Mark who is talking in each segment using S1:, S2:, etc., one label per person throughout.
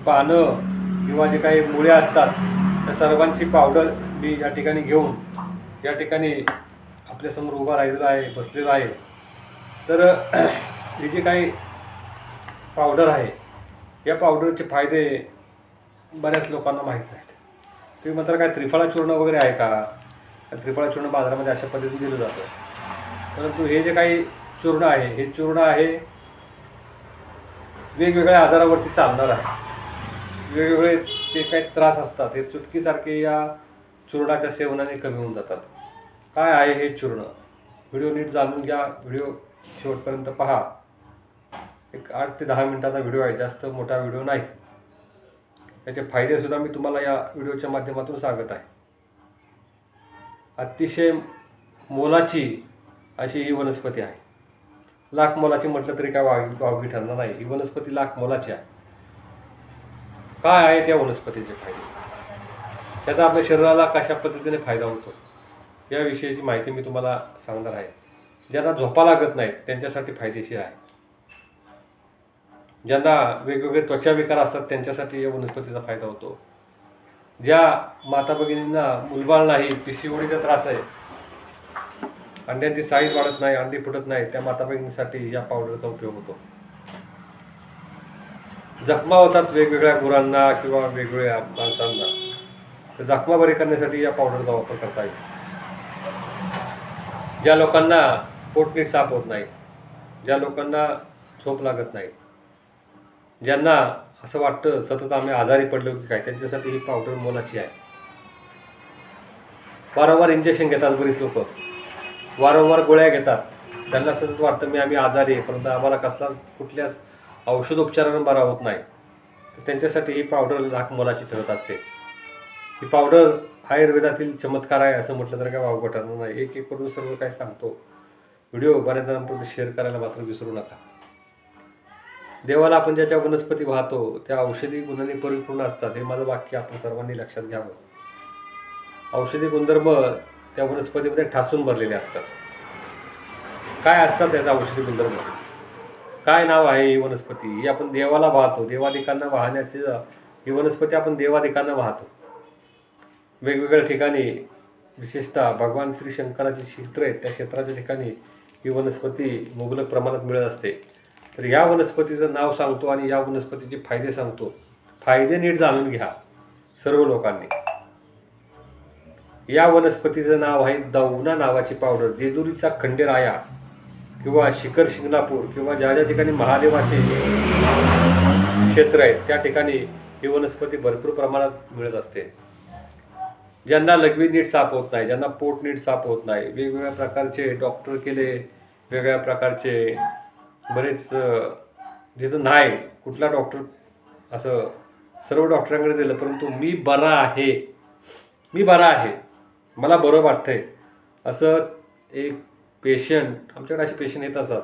S1: पानं किंवा जे काही मुळे असतात त्या सर्वांची पावडर मी या ठिकाणी घेऊन या ठिकाणी आपल्यासमोर उभा राहिलेला आहे, बसलेला आहे. तर ही जी काही पावडर आहे या पावडरचे फायदे बऱ्याच लोकांना माहीत नाहीत. तुम्ही म्हणता काय त्रिफळा चूर्ण वगैरे आहे का? त्रिफळा चूर्ण बाजारामध्ये अशा पद्धतीने दिलं जातं. परंतु हे जे काही चूर्ण आहे हे चूर्ण आहे वेगवेगळ्या आजारावरती चालणार आहे. वेगवेगळे जे काही त्रास असतात हे चुटकीसारखे या चूर्णाच्या सेवनाने कमी होऊन जातात. काय आहे हे चूर्ण? व्हिडिओ नीट जाणून घ्या. व्हिडिओ शेवटपर्यंत पहा. एक 8 ते 10 मिनिटाचा व्हिडिओ आहे, जास्त मोठा व्हिडिओ नाही. याचे फायदेसुद्धा मी तुम्हाला या व्हिडिओच्या माध्यमातून सांगत आहे. अतिशय मोलाची अशी ही वनस्पती आहे. लाख मोलाची म्हटलं तरी काय वावगी ठरणार नाही. ही वनस्पती लाख मोलाची आहे. काय आहे त्या वनस्पतीचे फायदे? त्याचा आपल्या शरीराला कशा पद्धतीने फायदा होतो याविषयीची माहिती मी तुम्हाला सांगणार आहे. ज्यांना झोपा लागत नाहीत त्यांच्यासाठी फायदेशीर आहे. ज्यांना वेगवेगळे त्वचा विकार असतात त्यांच्यासाठी या वनस्पतीचा फायदा होतो. ज्या माता भगिनींना मुलबाळ नाही, PCODचा त्रास आहे, अंड्यांची साईज वाढत नाही, अंडी फुटत नाही, त्या माता भगिनींसाठी या पावडरचा उपयोग होतो. जखमा होतात वेगवेगळ्या गुरांना किंवा वेगवेगळ्या माणसांना, तर जखमा बरी करण्यासाठी या पावडरचा वापर करता येईल. ज्या लोकांना पोट नीट साफ होत नाही, ज्या लोकांना झोप लागत नाही, ज्यांना असं वाटतं सतत आम्ही आजारी पडलो की काय, त्यांच्यासाठी ही पावडर मोलाची आहे. वारंवार इंजेक्शन घेतात बरीच लोक, वारंवार गोळ्या घेतात. त्यांना सतत वाटतं आम्ही आजारी आहे, परंतु आम्हाला कसला कुठल्याच औषधोपचारानं बरा होत नाही. तर त्यांच्यासाठी ही पावडर लाख मोलाची ठरत असते. ही पावडर आयुर्वेदातील चमत्कार आहे असं म्हटलं तर काय वावगं ठरणार नाही. एक एक करून सर्व काय सांगतो. व्हिडिओ बऱ्याच जणांपर्यंत शेअर करायला मात्र विसरू नका. देवाला आपण ज्या ज्या वनस्पती वाहतो त्या औषधी गुणांनी परिपूर्ण असतात, हे माझं वाक्य आपण सर्वांनी लक्षात घ्यावं. औषधी गुणधर्म त्या वनस्पतीमध्ये ठासून भरलेले असतात. काय असतात त्याचा औषधी गुणधर्म? काय नाव आहे ही वनस्पती? ही आपण देवाला वाहतो, देवादिकांना वाहण्याची ही वनस्पती आपण देवादिकांना वाहतो. वेगवेगळ्या ठिकाणी विशेषतः भगवान श्री शंकराचे क्षेत्र आहेत, त्या क्षेत्राच्या ठिकाणी ही वनस्पती मुबलक प्रमाणात मिळत असते. तर या वनस्पतीचं नाव सांगतो आणि या वनस्पतीचे फायदे सांगतो. फायदे नीट जाणून घ्या सर्व लोकांनी. या वनस्पतीचं नाव आहे दौना नावाची पावडर. जेजुरीचा खंडेराया किंवा शिखर शिंगणापूर किंवा ज्या ज्या ठिकाणी महादेवाचे क्षेत्र आहेत त्या ठिकाणी ही वनस्पती भरपूर प्रमाणात मिळत असते. ज्यांना लघवी नीट साफ होत नाही, ज्यांना पोट नीट साफ होत नाही, वेगवेगळ्या प्रकारचे डॉक्टर केले, वेगळ्या प्रकारचे बरेच जिथं नाही कुठला डॉक्टर असं सर्व डॉक्टरांकडे दिलं, परंतु मी बरा आहे, मला बरं वाटतंय असं एक पेशंट, आमच्याकडे असे पेशंट येत असतात,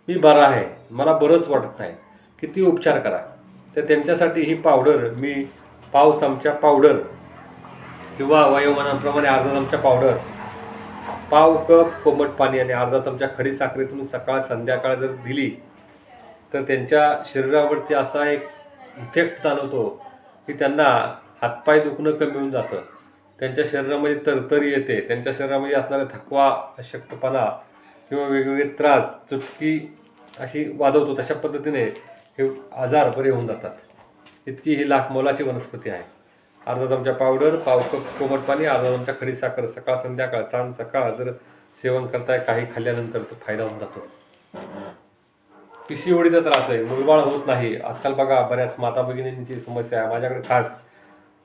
S1: मी बरा आहे, मला बरंच वाटत नाही, किती उपचार करा. तर त्यांच्यासाठी ही पावडर मी पाव चमचा पावडर किंवा वयोमानाप्रमाणे अर्धा चमचा पावडर, पाव कप कोमट पाणी आणि अर्धा चमचा खडी साखरेतून सकाळ संध्याकाळ जर दिली तर त्यांच्या शरीरावरती असा एक इफेक्ट जाणवतो की त्यांना हातपाय दुखणं कमी होऊन जातं, त्यांच्या शरीरामध्ये तरतरी येते, त्यांच्या शरीरामध्ये असणारा थकवा, अशक्तपणा किंवा वेगवेगळे त्रास चुटकी अशी वाजवतो, तशा पद्धतीने हे आजार बरे होऊन जातात. इतकी ही लाख मोलाची वनस्पती आहे. अर्धा चमचा पावडर, पाव कप कोमट पाणी, अर्धा चमचा खडी साखर, सकाळ संध्याकाळ सांज सकाळ जर सेवन करताय काही खाल्ल्यानंतर तर फायदा होऊन जातो. PCODचा त्रास आहे, मुलबाळ होत नाही, आजकाल बघा बऱ्याच माता भगिनींची समस्या आहे. माझ्याकडे खास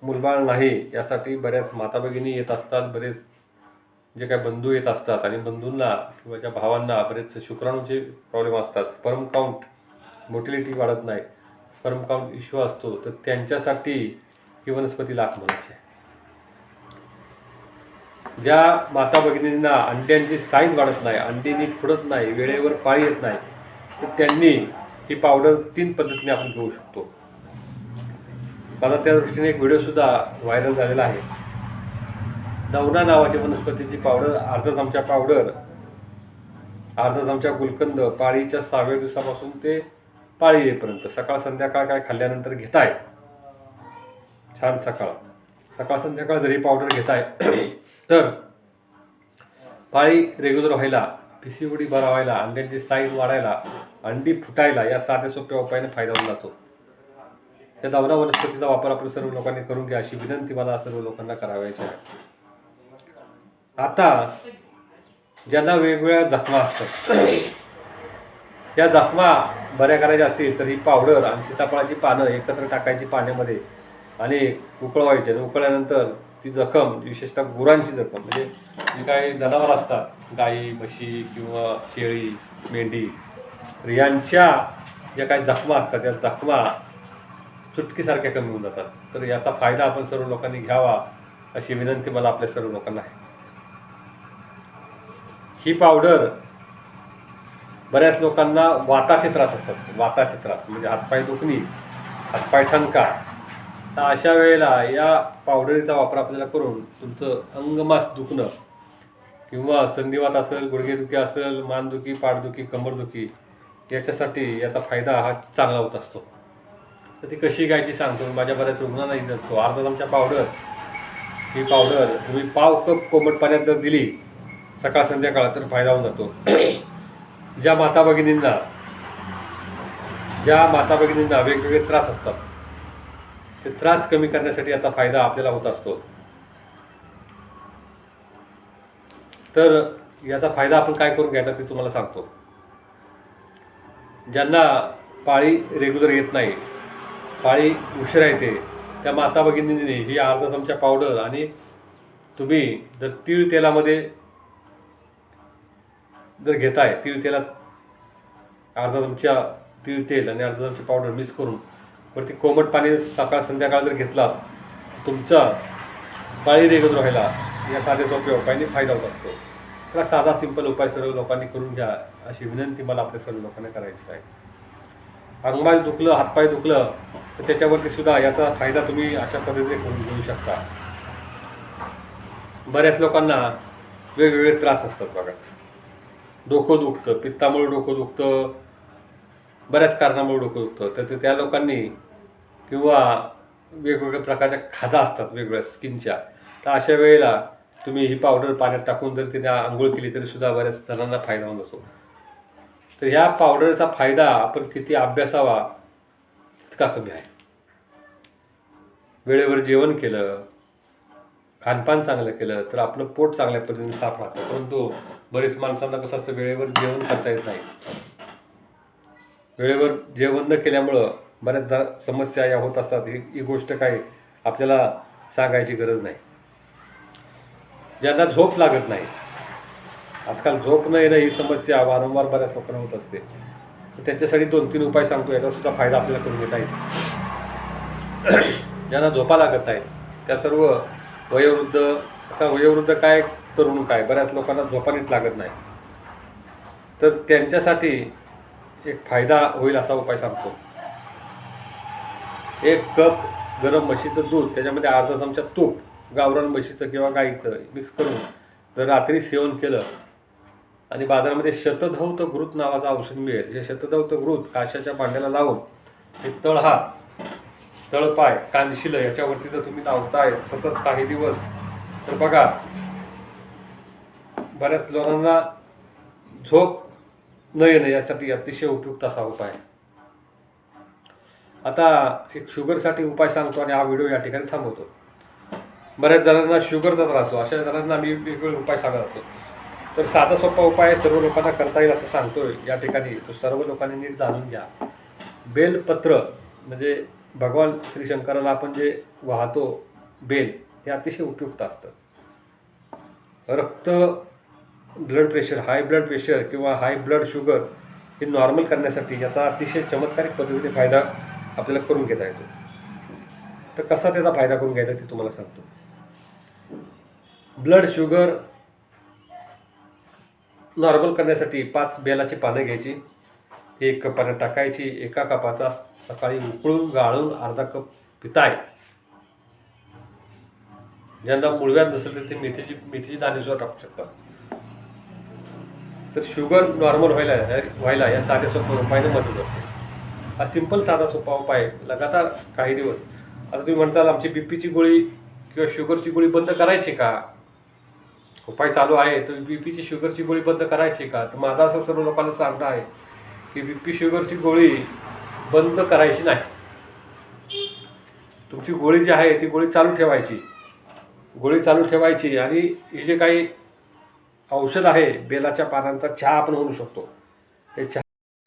S1: मुलबाळ नाही यासाठी बऱ्याच माता भगिनी येत असतात, बरेच जे काही बंधू येत असतात आणि बंधूंना किंवा ज्या भावांना बरेच शुक्राणूचे प्रॉब्लेम असतात, स्पर्म काउंट मोटिलिटी वाढत नाही, स्पर्म काउंट इश्यू असतो, तर त्यांच्यासाठी ही वनस्पती लाख मोलाची आहे. ज्या माता भगिनींना अंड्यांची साईज वाढत नाही, अंडी नीट फुटत नाही, वेळेवर पाळी येत नाही, तर त्यांनी ही पावडर 3 पद्धतीने आपण घेऊ शकतो. मला त्या दृष्टीने एक व्हिडिओसुद्धा व्हायरल झालेला आहे. दौना नावाची वनस्पतीची पावडर, अर्धा चमचा पावडर, अर्धा चमचा गुलकंद, पाळीच्या 6व्या दिवसापासून ते पाळी येईपर्यंत सकाळ संध्याकाळ काय खाल्ल्यानंतर घेताय छान सकाळ संध्याकाळ जरी पावडर घेताय तर पाळी रेग्युलर व्हायला, PCOD बरा व्हायला, अंड्यांची साईज वाढायला, अंडी फुटायला या साध्या सोप्या उपायाने फायदा होऊन जातो. या दावना वनस्पतीचा वापर आपण सर्व लोकांनी करून घ्या अशी विनंती मला सर्व लोकांना करावायची आहे. आता ज्यांना वेगवेगळ्या जखमा असतात, या जखमा बऱ्या करायच्या असतील तर ही पावडर आणि सीताफळाची पानं एकत्र टाकायची पाण्यामध्ये आणि उकळवायची. आणि उकळल्यानंतर ती जखम, विशेषतः गुरांची जखम, म्हणजे जी काही जनावर असतात, गाई, म्हशी किंवा शेळी, मेंढी, तर यांच्या ज्या काही जखमा असतात त्या जखमा चुटकीसारख्या कमी होऊन जातात. तर याचा फायदा आपण सर्व लोकांनी घ्यावा अशी विनंती मला आपल्या सर्व लोकांना आहे. ही पावडर बऱ्याच लोकांना वाताचे त्रास असतात, वाताचे त्रास म्हणजे हातपाय दुखणी, हातपाय ठणका. तर अशा वेळेला या पावडरीचा वापर आपल्याला करून तुमचं अंगमास दुखणं किंवा संधिवात असेल, गुडघेदुखी असेल, मानदुखी, पाठदुखी, कंबरदुखी याच्यासाठी याचा फायदा हा चांगला होत असतो. तर ती कशी घ्यायची सांगतो. माझ्या बऱ्याच रुग्णांना देतो. अर्धा चमचा पावडर, ही पावडर तुम्ही पाव कप कोमट पाण्यात जर दिली सकाळ संध्याकाळ तर फायदा होऊन जातो. ज्या माता भगिनींना वेगवेगळे त्रास असतात ते त्रास कमी करण्यासाठी याचा फायदा आपल्याला होत असतो. तर याचा फायदा आपण काय करून घ्यायचा ते तुम्हाला सांगतो. ज्यांना पाळी रेग्युलर येत नाही, पाळी उशिरा येते, त्या माता भगिनींनी ही अर्धा चमचा पावडर आणि तुम्ही जर तीळ तेलामध्ये जर घेताय, तीळ तेलात अर्धा चमचा तीळ तेल आणि अर्धा चमचा पावडर मिक्स करून वरती कोमट पाणी सकाळ संध्याकाळ जर घेतला तुमचा पाळी रेग्युलर व्हायला या साध्या सोप्या उपायाने फायदा होत असतो. तर साधा सिंपल उपाय सर्व लोकांनी करून घ्या अशी विनंती मला आपल्या सर्व लोकांना करायची आहे. अंगमास दुखलं, हातपाय दुखलं तर त्याच्यावरती सुद्धा याचा फायदा तुम्ही अशा पद्धतीने करून घेऊ शकता. बऱ्याच लोकांना वेगवेगळे त्रास असतात बघा. डोकं दुखतं, पित्तामुळे डोकं दुखतं, बऱ्याच कारणामुळे डोकं दुखतं. तर त्या लोकांनी किंवा वेगवेगळ्या प्रकारच्या खाजा असतात वेगवेगळ्या स्किनच्या, तर अशा वेळेला तुम्ही ही पावडर पाण्यात टाकून जर तिने आंघोळ केली तरी सुद्धा बऱ्याच जणांना फायदा होत असतो. तर ह्या पावडरचा फायदा आपण किती अभ्यासावा इतका कमी आहे. वेळेवर जेवण केलं, खानपान चांगलं केलं तर आपलं पोट चांगल्या पद्धतीने साफ राहतं. परंतु बरेच माणसांना कसं असतं, वेळेवर जेवण करता येत नाही. वेळेवर जेवण न केल्यामुळं बऱ्याच समस्या या होत असतात. ही गोष्ट काही आपल्याला सांगायची गरज नाही. ज्यांना झोप लागत नाही, आजकाल झोप न येणं ही समस्या वारंवार बऱ्याच लोकांना होत असते. तर त्यांच्यासाठी 2-3 उपाय सांगतो, याचा सुद्धा फायदा आपल्याला करून घेता येईल. ज्यांना झोपा लागत नाही त्या सर्व वयोवृद्ध काय, तरुण काय, बऱ्याच लोकांना झोपा नीट लागत नाही, तर त्यांच्यासाठी एक फायदा होईल असा उपाय सांगतो. 1 कप गरम म्हशीचं दूध, त्याच्यामध्ये अर्धा चमचा तूप, गावरान म्हशीचं किंवा गाईचं मिक्स करून जर रात्री सेवन केलं आणि बाजारामध्ये शतधौत घृत नावाचं औषध मिळेल. हे शतधौत घृत काशाच्या भांड्याला लावून हे तळहात, तळपाय, कानशिलं याच्यावरती जर तुम्ही लावताय सतत काही दिवस तर बघा बऱ्याच लोकांना झोप न येणं यासाठी अतिशय उपयुक्त असा उपाय. आता एक शुगरसाठी उपाय सांगतो आणि हा व्हिडिओ या ठिकाणी थांबवतो. बऱ्याच जणांना शुगरचा त्रास असतो, अशा जणांना मी वेगवेगळे उपाय सांगत असतो. तर साधा सोपा उपाय सर्व लोकांना करता येईल असं सांगतोय या ठिकाणी, तो सर्व लोकांनी नीट जाणून घ्या. बेलपत्र म्हणजे भगवान श्री शंकराला आपण जे वाहतो बेल, हे अतिशय उपयुक्त असतं. Blood pressure, high blood pressure किंवा हाय ब्लड शुगर हे नॉर्मल करण्यासाठी याचा अतिशय चमत्कारिक पद्धतीने फायदा आपल्याला करून घेता येतो. तर कसा त्याचा फायदा करून घ्यायचा ते तुम्हाला सांगतो. ब्लड शुगर नॉर्मल करण्यासाठी 5 बेलाची पानं घ्यायची, 1 कप पाण्यात टाकायची. 1 कपाचा सकाळी उकळून गाळून अर्धा कप पिताय. ज्यांना मुळव्याध नसेल तर ते मेथीची दाणे सुद्धा टाकू शकतात. तर शुगर नॉर्मल व्हायला या साध्या सोप्या उपायाने मदत असते. हा सिंपल साधा सोपा उपाय लगातार काही दिवस आता तुम्ही म्हणताल आमची बीपीची गोळी किंवा शुगरची गोळी बंद करायची का, उपाय चालू आहे तर बीपीची शुगरची गोळी बंद करायची का. तर माझं असं सर्व लोकांना सांगणं आहे की बीपी शुगरची गोळी बंद करायची नाही. तुमची गोळी जी आहे ती गोळी चालू ठेवायची, गोळी चालू ठेवायची. आणि हे जे काही औषध आहे बेलाच्या पानांचा चहा आपण म्हणू शकतो, हे चहा